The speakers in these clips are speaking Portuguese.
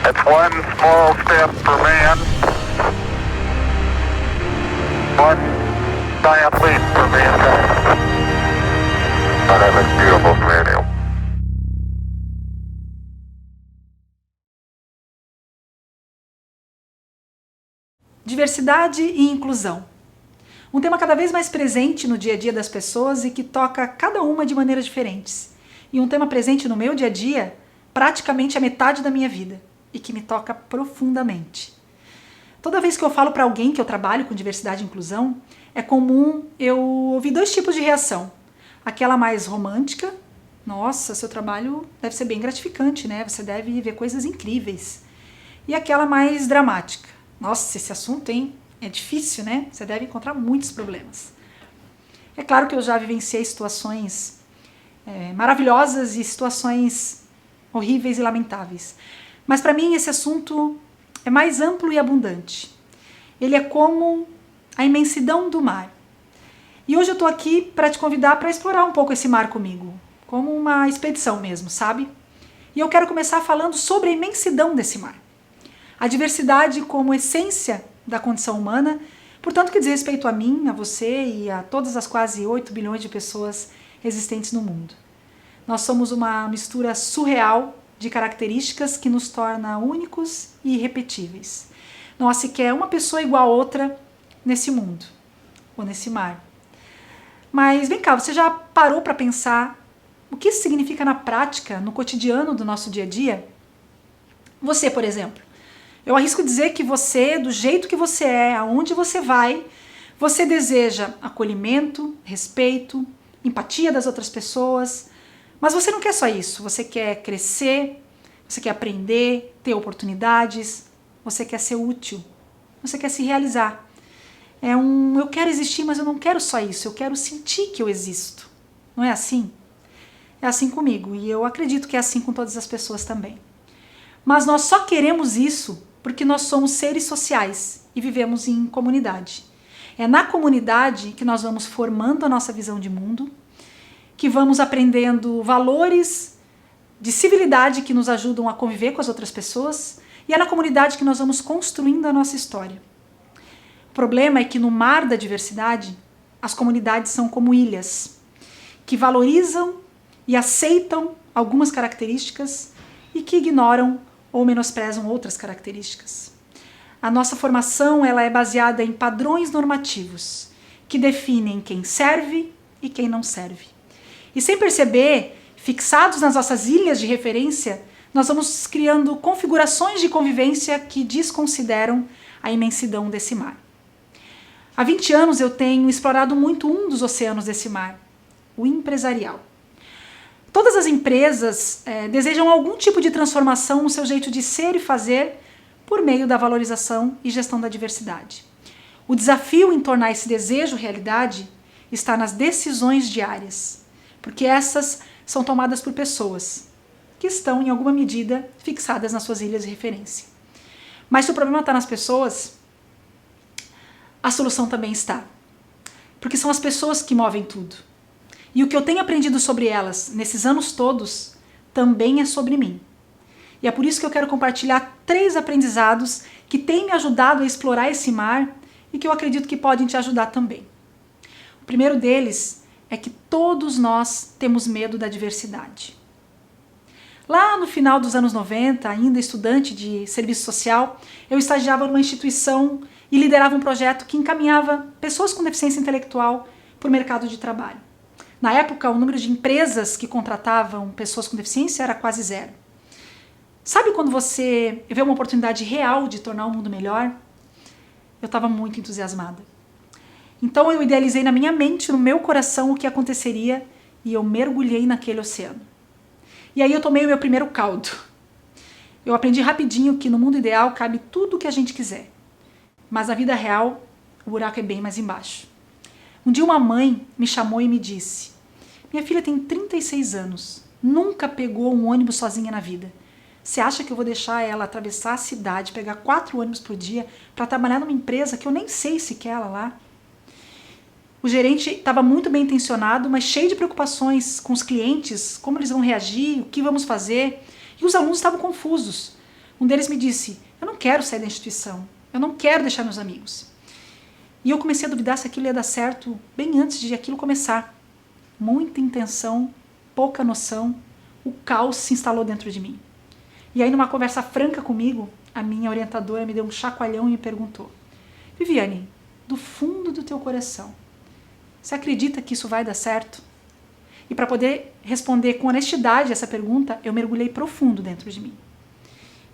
It's one small step for man, one giant leap for mankind. Oh, that looks beautiful from here, Neil. Diversidade e inclusão. Um tema cada vez mais presente no dia a dia das pessoas e que toca cada uma de maneiras diferentes. E um tema presente no meu dia a dia, praticamente a metade da minha vida, e que me toca profundamente. Toda vez que eu falo para alguém que eu trabalho com diversidade e inclusão, é comum eu ouvir dois tipos de reação. Aquela mais romântica, nossa, seu trabalho deve ser bem gratificante, né? Você deve ver coisas incríveis. E aquela mais dramática. Nossa, esse assunto, hein? É difícil, né? Você deve encontrar muitos problemas. É claro que eu já vivenciei situações maravilhosas e situações horríveis e lamentáveis. Mas para mim esse assunto é mais amplo e abundante. Ele é como a imensidão do mar. E hoje eu estou aqui para te convidar para explorar um pouco esse mar comigo, como uma expedição mesmo, sabe? E eu quero começar falando sobre a imensidão desse mar. A diversidade como essência da condição humana, portanto que diz respeito a mim, a você e a todas as quase 8 bilhões de pessoas existentes no mundo. Nós somos uma mistura surreal de características que nos torna únicos e irrepetíveis. Não há sequer uma pessoa igual a outra nesse mundo, ou nesse mar. Mas vem cá, você já parou para pensar o que isso significa na prática, no cotidiano do nosso dia a dia? Você, por exemplo. Eu arrisco dizer que você, do jeito que você é, aonde você vai, você deseja acolhimento, respeito, empatia das outras pessoas, mas você não quer só isso, você quer crescer, você quer aprender, ter oportunidades, você quer ser útil, você quer se realizar. Eu quero existir, mas eu não quero só isso, eu quero sentir que eu existo. Não é assim? É assim comigo e eu acredito que é assim com todas as pessoas também. Mas nós só queremos isso porque nós somos seres sociais e vivemos em comunidade. É na comunidade que nós vamos formando a nossa visão de mundo, que vamos aprendendo valores de civilidade que nos ajudam a conviver com as outras pessoas, e é na comunidade que nós vamos construindo a nossa história. O problema é que no mar da diversidade, as comunidades são como ilhas, que valorizam e aceitam algumas características e que ignoram ou menosprezam outras características. A nossa formação ela é baseada em padrões normativos que definem quem serve e quem não serve. E sem perceber, fixados nas nossas ilhas de referência, nós vamos criando configurações de convivência que desconsideram a imensidão desse mar. Há 20 anos eu tenho explorado muito um dos oceanos desse mar, o empresarial. Todas as empresas desejam algum tipo de transformação no seu jeito de ser e fazer por meio da valorização e gestão da diversidade. O desafio em tornar esse desejo realidade está nas decisões diárias, porque essas são tomadas por pessoas que estão, em alguma medida, fixadas nas suas ilhas de referência. Mas se o problema está nas pessoas, a solução também está. Porque são as pessoas que movem tudo. E o que eu tenho aprendido sobre elas nesses anos todos também é sobre mim. E é por isso que eu quero compartilhar 3 aprendizados que têm me ajudado a explorar esse mar e que eu acredito que podem te ajudar também. O primeiro deles é que todos nós temos medo da diversidade. Lá no final dos anos 90, ainda estudante de serviço social, eu estagiava numa instituição e liderava um projeto que encaminhava pessoas com deficiência intelectual para o mercado de trabalho. Na época, o número de empresas que contratavam pessoas com deficiência era quase 0. Sabe quando você vê uma oportunidade real de tornar o mundo melhor? Eu estava muito entusiasmada. Então eu idealizei na minha mente, no meu coração, o que aconteceria e eu mergulhei naquele oceano. E aí eu tomei o meu primeiro caldo. Eu aprendi rapidinho que no mundo ideal cabe tudo o que a gente quiser. Mas na vida real, o buraco é bem mais embaixo. Um dia uma mãe me chamou e me disse: minha filha tem 36 anos, nunca pegou um ônibus sozinha na vida. Você acha que eu vou deixar ela atravessar a cidade, pegar 4 ônibus por dia para trabalhar numa empresa que eu nem sei se quer ela lá? O gerente estava muito bem intencionado, mas cheio de preocupações com os clientes, como eles vão reagir, o que vamos fazer. E os alunos estavam confusos, Um deles me disse, eu não quero sair da instituição, eu não quero deixar meus amigos. E eu comecei a duvidar se aquilo ia dar certo bem antes de aquilo começar. Muita intenção, pouca noção, o caos se instalou dentro de mim. E aí, numa conversa franca comigo, a minha orientadora me deu um chacoalhão e me perguntou, Viviane, do fundo do teu coração, você acredita que isso vai dar certo? E para poder responder com honestidade essa pergunta, eu mergulhei profundo dentro de mim.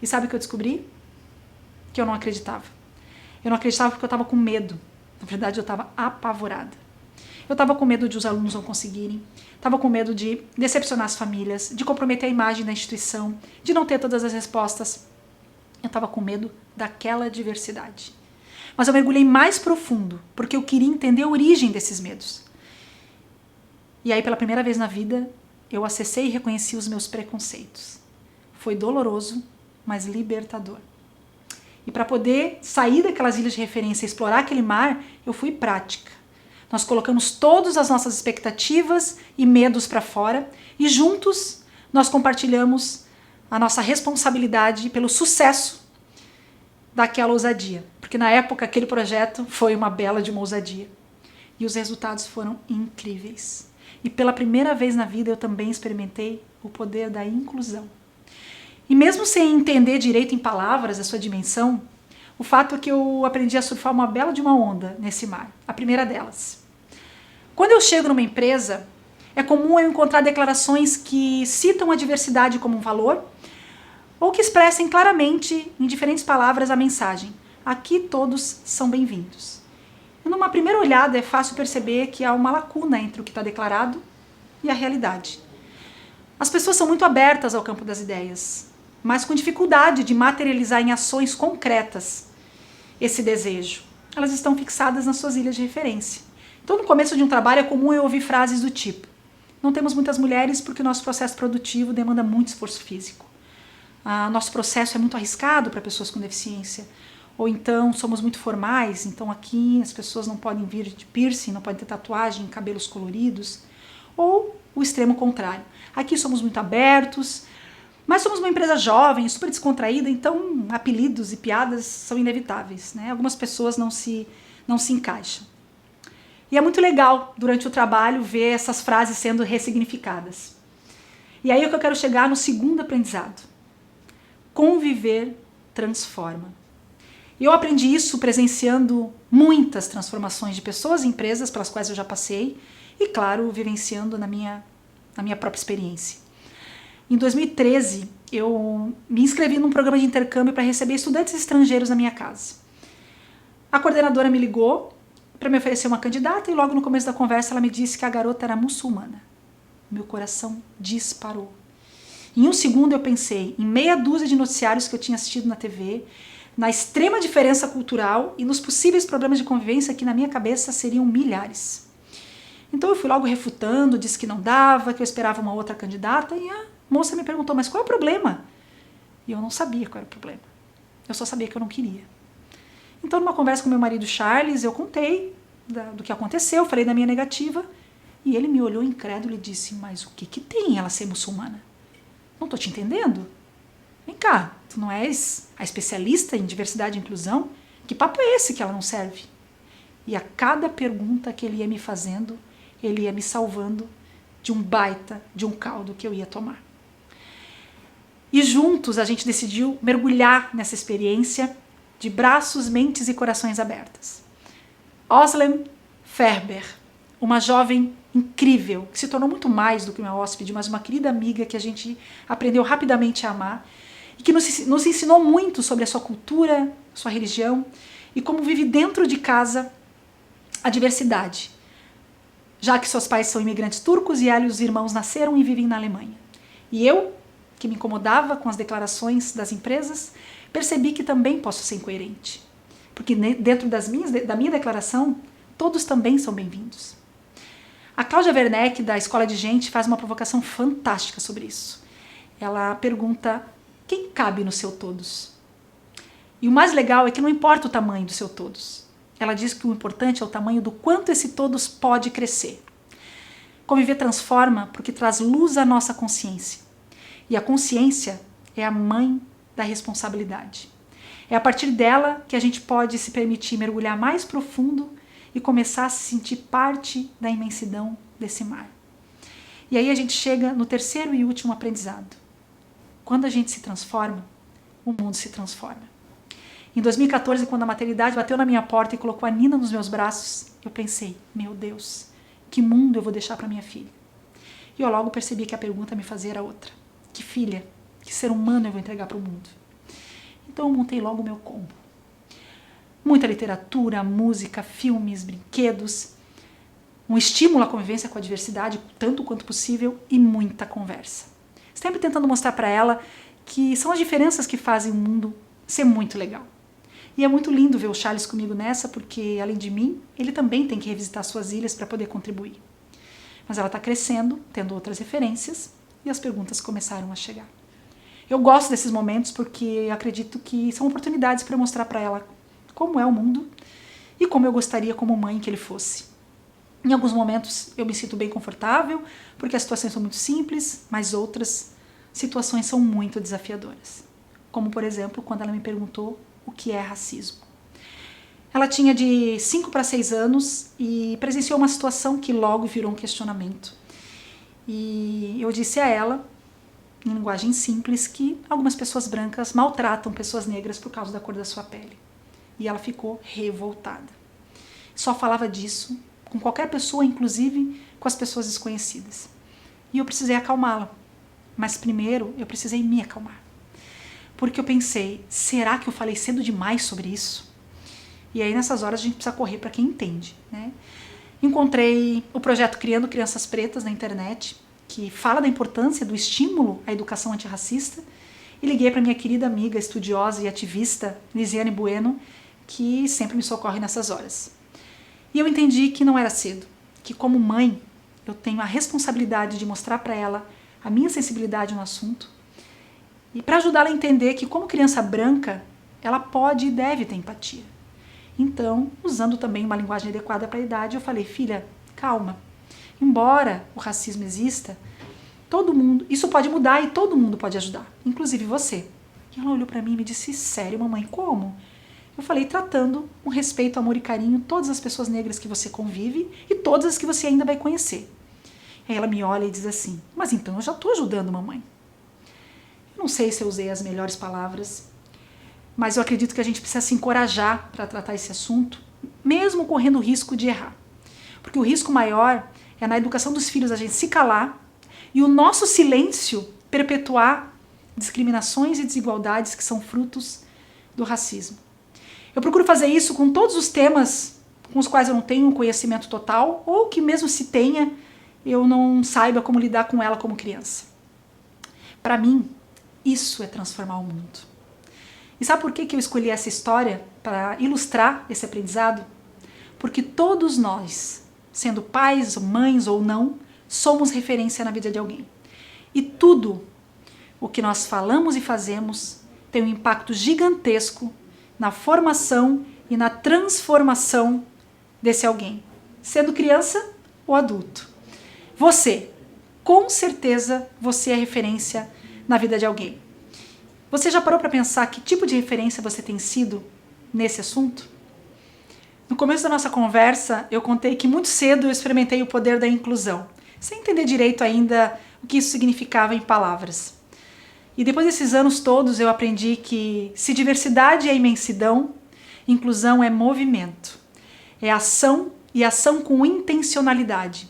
E sabe o que eu descobri? Que eu não acreditava. Eu não acreditava porque eu estava com medo. Na verdade, eu estava apavorada. Eu estava com medo de os alunos não conseguirem, estava com medo de decepcionar as famílias, de comprometer a imagem da instituição, de não ter todas as respostas. Eu estava com medo daquela diversidade. Mas eu mergulhei mais profundo, porque eu queria entender a origem desses medos. E aí, pela primeira vez na vida, eu acessei e reconheci os meus preconceitos. Foi doloroso, mas libertador. E para poder sair daquelas ilhas de referência e explorar aquele mar, eu fui prática. Nós colocamos todas as nossas expectativas e medos para fora e juntos nós compartilhamos a nossa responsabilidade pelo sucesso daquela ousadia. Porque na época aquele projeto foi uma bela de uma ousadia. E os resultados foram incríveis. E pela primeira vez na vida eu também experimentei o poder da inclusão. E mesmo sem entender direito em palavras a sua dimensão, o fato é que eu aprendi a surfar uma bela de uma onda nesse mar, a primeira delas. Quando eu chego numa empresa, é comum eu encontrar declarações que citam a diversidade como um valor ou que expressem claramente, em diferentes palavras, a mensagem: aqui todos são bem-vindos. E numa primeira olhada é fácil perceber que há uma lacuna entre o que está declarado e a realidade. As pessoas são muito abertas ao campo das ideias, mas com dificuldade de materializar em ações concretas esse desejo. Elas estão fixadas nas suas ilhas de referência. Então, no começo de um trabalho é comum eu ouvir frases do tipo: não temos muitas mulheres porque o nosso processo produtivo demanda muito esforço físico. Nosso processo é muito arriscado para pessoas com deficiência. Ou então, somos muito formais, então aqui as pessoas não podem vir de piercing, não podem ter tatuagem, cabelos coloridos. Ou o extremo contrário. Aqui somos muito abertos, mas somos uma empresa jovem, super descontraída, então apelidos e piadas são inevitáveis, né? Algumas pessoas não se encaixam. E é muito legal, durante o trabalho, ver essas frases sendo ressignificadas. E aí é que eu quero chegar no segundo aprendizado. Conviver transforma. E eu aprendi isso presenciando muitas transformações de pessoas e empresas pelas quais eu já passei e, claro, vivenciando na minha própria experiência. Em 2013, eu me inscrevi num programa de intercâmbio para receber estudantes estrangeiros na minha casa. A coordenadora me ligou para me oferecer uma candidata e logo no começo da conversa ela me disse que a garota era muçulmana. Meu coração disparou. Em um segundo eu pensei em meia dúzia de noticiários que eu tinha assistido na TV, na extrema diferença cultural e nos possíveis problemas de convivência que na minha cabeça seriam milhares. Então eu fui logo refutando, disse que não dava, que eu esperava uma outra candidata e a moça me perguntou, mas qual é o problema? E eu não sabia qual era o problema. Eu só sabia que eu não queria. Então numa conversa com meu marido Charles, eu contei do que aconteceu, falei da minha negativa e ele me olhou incrédulo e disse, mas o que tem ela ser muçulmana? Não estou te entendendo. Vem cá, tu não és a especialista em diversidade e inclusão? Que papo é esse que ela não serve? E a cada pergunta que ele ia me fazendo, ele ia me salvando de um baita, de um caldo que eu ia tomar. E juntos a gente decidiu mergulhar nessa experiência de braços, mentes e corações abertas. Özlem Ferber, uma jovem incrível, que se tornou muito mais do que uma hóspede, mas uma querida amiga que a gente aprendeu rapidamente a amar e que nos ensinou muito sobre a sua cultura, sua religião e como vive dentro de casa a diversidade, já que seus pais são imigrantes turcos e ela e os irmãos nasceram e vivem na Alemanha. E eu, que me incomodava com as declarações das empresas, percebi que também posso ser incoerente, porque dentro da minha declaração, todos também são bem-vindos. A Cláudia Werneck, da Escola de Gente, faz uma provocação fantástica sobre isso. Ela pergunta, quem cabe no seu todos? E o mais legal é que não importa o tamanho do seu todos. Ela diz que o importante é o tamanho do quanto esse todos pode crescer. Conviver transforma porque traz luz à nossa consciência. E a consciência é a mãe da responsabilidade. É a partir dela que a gente pode se permitir mergulhar mais profundo e começar a se sentir parte da imensidão desse mar. E aí a gente chega no terceiro e último aprendizado. Quando a gente se transforma, o mundo se transforma. Em 2014, quando a maternidade bateu na minha porta e colocou a Nina nos meus braços, eu pensei, meu Deus, que mundo eu vou deixar para minha filha? E eu logo percebi que a pergunta a me fazer era outra. Que filha, que ser humano eu vou entregar para o mundo? Então eu montei logo o meu combo. Muita literatura, música, filmes, brinquedos, um estímulo à convivência com a diversidade, tanto quanto possível, e muita conversa. Sempre tentando mostrar para ela que são as diferenças que fazem o mundo ser muito legal. E é muito lindo ver o Charles comigo nessa, porque, além de mim, ele também tem que revisitar suas ilhas para poder contribuir. Mas ela está crescendo, tendo outras referências, e as perguntas começaram a chegar. Eu gosto desses momentos porque acredito que são oportunidades para mostrar para ela como é o mundo e como eu gostaria como mãe que ele fosse. Em alguns momentos eu me sinto bem confortável, porque as situações são muito simples, mas outras situações são muito desafiadoras. Como, por exemplo, quando ela me perguntou o que é racismo. Ela tinha de 5 para 6 anos e presenciou uma situação que logo virou um questionamento. E eu disse a ela, em linguagem simples, que algumas pessoas brancas maltratam pessoas negras por causa da cor da sua pele. E ela ficou revoltada. Só falava disso com qualquer pessoa, inclusive com as pessoas desconhecidas. E eu precisei acalmá-la. Mas primeiro eu precisei me acalmar. Porque eu pensei, será que eu falei cedo demais sobre isso? E aí nessas horas a gente precisa correr para quem entende, né? Encontrei o projeto Criando Crianças Pretas na internet, que fala da importância do estímulo à educação antirracista, e liguei para minha querida amiga, estudiosa e ativista, Lisiane Bueno, que sempre me socorre nessas horas. E eu entendi que não era cedo, que como mãe eu tenho a responsabilidade de mostrar para ela a minha sensibilidade no assunto e para ajudá-la a entender que como criança branca ela pode e deve ter empatia. Então, usando também uma linguagem adequada para a idade, eu falei, filha, calma. Embora o racismo exista, todo mundo, isso pode mudar e todo mundo pode ajudar, inclusive você. E ela olhou para mim e me disse, sério, mamãe, como? Eu falei, tratando com respeito, amor e carinho todas as pessoas negras que você convive e todas as que você ainda vai conhecer. Aí ela me olha e diz assim, mas então eu já estou ajudando, mamãe. Eu não sei se eu usei as melhores palavras, mas eu acredito que a gente precisa se encorajar para tratar esse assunto, mesmo correndo o risco de errar. Porque o risco maior é na educação dos filhos a gente se calar e o nosso silêncio perpetuar discriminações e desigualdades que são frutos do racismo. Eu procuro fazer isso com todos os temas com os quais eu não tenho conhecimento total ou que mesmo se tenha, eu não saiba como lidar com ela como criança. Para mim, isso é transformar o mundo. E sabe por que eu escolhi essa história para ilustrar esse aprendizado? Porque todos nós, sendo pais, mães ou não, somos referência na vida de alguém. E tudo o que nós falamos e fazemos tem um impacto gigantesco na formação e na transformação desse alguém, sendo criança ou adulto. Você, com certeza, você é referência na vida de alguém. Você já parou para pensar que tipo de referência você tem sido nesse assunto? No começo da nossa conversa, eu contei que muito cedo eu experimentei o poder da inclusão, sem entender direito ainda o que isso significava em palavras. E depois desses anos todos eu aprendi que se diversidade é imensidão, inclusão é movimento. É ação e ação com intencionalidade.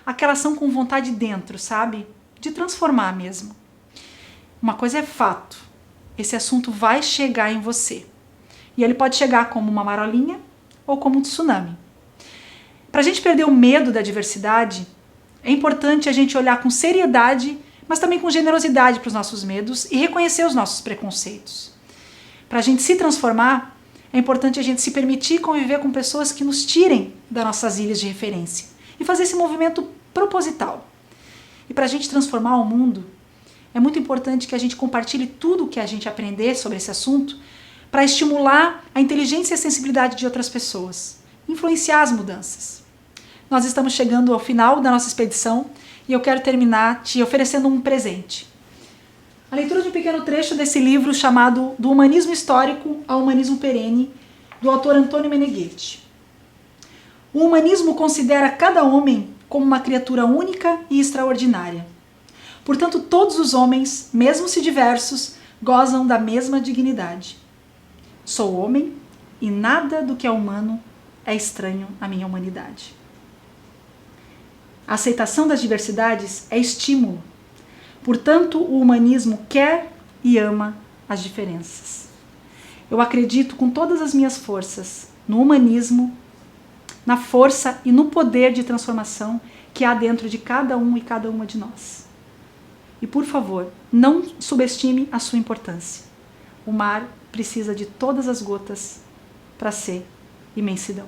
Aquela ação com vontade dentro, sabe? De transformar mesmo. Uma coisa é fato. Esse assunto vai chegar em você. E ele pode chegar como uma marolinha ou como um tsunami. Para a gente perder o medo da diversidade, é importante a gente olhar com seriedade, mas também com generosidade para os nossos medos e reconhecer os nossos preconceitos. Para a gente se transformar, é importante a gente se permitir conviver com pessoas que nos tirem das nossas ilhas de referência e fazer esse movimento proposital. E para a gente transformar o mundo, é muito importante que a gente compartilhe tudo o que a gente aprender sobre esse assunto para estimular a inteligência e a sensibilidade de outras pessoas, influenciar as mudanças. Nós estamos chegando ao final da nossa expedição e eu quero terminar te oferecendo um presente. A leitura de um pequeno trecho desse livro chamado Do Humanismo Histórico ao Humanismo Perene, do autor Antônio Meneghetti. O humanismo considera cada homem como uma criatura única e extraordinária. Portanto, todos os homens, mesmo se diversos, gozam da mesma dignidade. Sou homem e nada do que é humano é estranho à minha humanidade. A aceitação das diversidades é estímulo. Portanto, o humanismo quer e ama as diferenças. Eu acredito com todas as minhas forças no humanismo, na força e no poder de transformação que há dentro de cada um e cada uma de nós. E, por favor, não subestime a sua importância. O mar precisa de todas as gotas para ser imensidão.